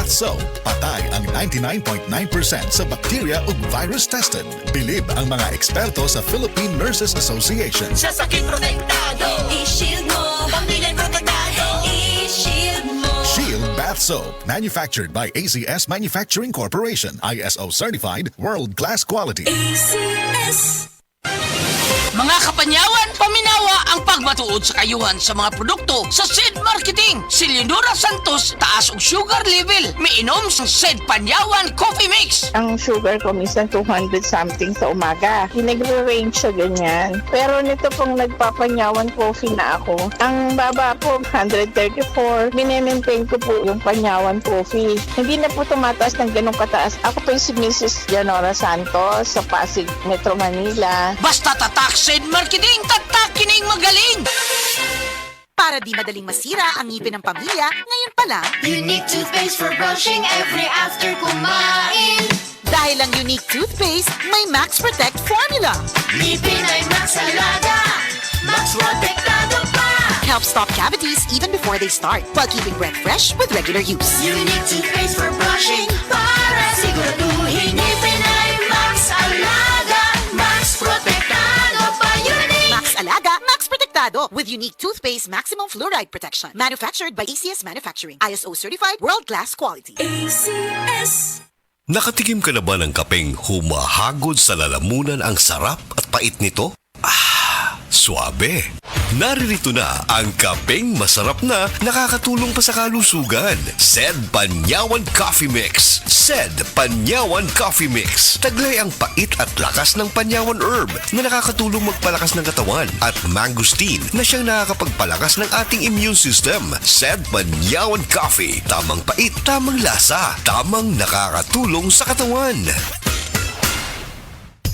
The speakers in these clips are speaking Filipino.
Bath Soap. Patay ang 99.9% sa bacteria ug virus tested. Bilib ang mga eksperto sa Philippine Nurses Association. Sa sakit protektado, i-shield mo. Pamilya protektado, i-shield mo. Shield Bath Soap. Manufactured by ACS Manufacturing Corporation. ISO certified, world-class quality. ACS. Mga kapanyawan, paminawa ang pagmatuod sa kayuhan sa mga produkto sa SED Marketing. Si Leonora Santos, taas og sugar level. Miinom sa SED Panyawan Coffee Mix. Ang sugar ko minsan 200 something sa umaga. Pinagre-range siya ganyan. Pero nito pong nagpapanyawan coffee na ako, ang baba po 134. Minemaintain ko po yung panyawan coffee. Hindi na po tumataas ng ganong kataas. Ako po yung si Mrs. Leonora Santos sa Pasig, Metro Manila. Basta tatak SED Marketing, tatak kining magaling. Para di madaling masira ang ngipin ng pamilya, ngayon pa lang, Unique toothpaste for brushing every after kumain. dahil ang unique toothpaste, may Max Protect formula. Ngipin ay Max Alaga, Max Protektado pa. Helps stop cavities even before they start, while keeping breath fresh with regular use. Unique toothpaste for brushing para siguraduhin ngipin ay Max Alaga, Max Protektado pa. Unique. Max Alaga, Max Protectado with unique toothpaste maximum fluoride protection. Manufactured by ACS Manufacturing. ISO certified, world-class quality. ACS. Nakatikim ka na ba ng kapeng humahagod sa lalamunan ang sarap at pait nito? Ah, suabe! Naririto na ang kapeng masarap na nakakatulong pa sa kalusugan. SED Panyawan Coffee Mix. SED Panyawan Coffee Mix. Taglay ang pait at lakas ng panyawan herb na nakakatulong magpalakas ng katawan at mangosteen na siyang nakakapagpalakas ng ating immune system. SED Panyawan Coffee. Tamang pait, tamang lasa, tamang nakakatulong sa katawan.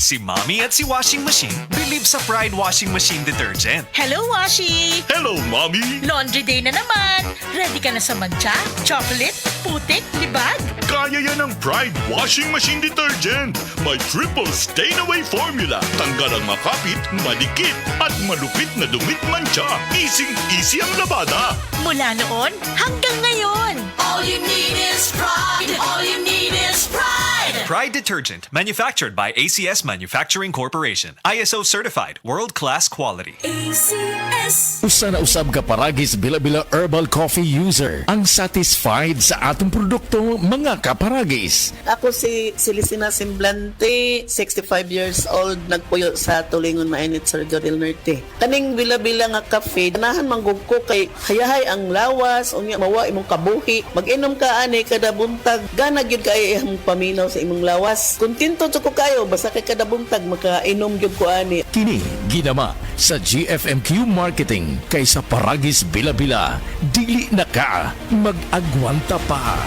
Si Mommy at si Washing Machine believe sa Pride Washing Machine Detergent. Hello, Washi! Hello, Mommy! Laundry day na naman! Ready ka na sa mancha, chocolate, putik, libag? Kaya yan ang Pride Washing Machine Detergent. May triple stain-away formula. Tanggal ang makapit, madikit, at malupit na dumit mancha. Easy ang labada. Mula noon hanggang ngayon! All you need is pride. All you need is pride. Pride Detergent, manufactured by ACS Manufacturing Corporation. ISO certified, world-class quality. ACS. Usa na usab ka paragis bila-bila herbal coffee user ang satisfied sa atong produkto mga kaparagis. Ako si Celisina Semblante, 65 years old, nagpuyo sa Tulingon Mainit sa Rodel Norte. Kaning bila-bila nga kafe, ganahan manggug ko kay hayahay ang lawas, unya mawa imong kabuhi. Mag-inom ka ani kada buntag, gana gyud kay imong paminaw sa imong lawas. Kontento jud ko kayo basta kay kada buntag makainom gyud ko ani. Kini ginama sa GFMQ Marketing kaysa paragis bila-bila dili na ka mag-agwanta pa.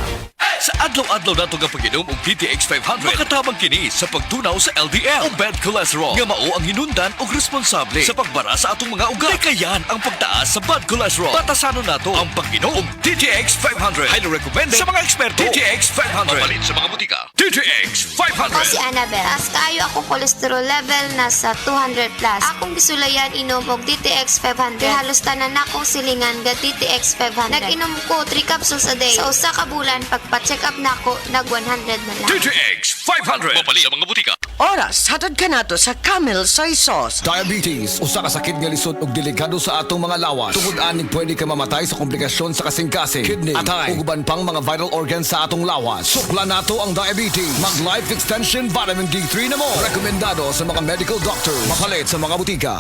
Sa adlaw-adlaw nato nga pag-inom og DTX 500, makatabang kini sa pagtunaw sa LDL o bad cholesterol nga mao ang hinundan og responsable sa pagbara sa atong mga ugat. Kayan ang pagtaas sa bad cholesterol. Batasanon nato ang pag-inom og DTX 500. Highly recommended sa mga eksperto. DTX 500. Mapalit sa mga butika. DTX 500. Ako si Annabelle. Taas kaayo akong cholesterol level nasa 200 plus. Akong gisulayan inom og DTX 500. Kaya halos tanan akong silingan ga DTX 500. Nag-inom ko 3 capsules a day. Sa usa ka bulan pagpa-check up na ako, nag 100 na lang. DTX 500. Mapalit sa mga butika. Oras, hatad ka nato sa Camel Soy Sauce. Diabetes, usa ka sakit nga lisod ug delikado sa atong mga lawas. Tungod aning pwede ka mamatay sa komplikasyon sa kasing-kasing, kidney, atay, ug uban pang mga vital organs sa atong lawas. Sukla nato ang diabetes. Mag Life Extension Vitamin D3 na mo. Rekomendado sa mga medical doctor. Mapalit sa mga butika.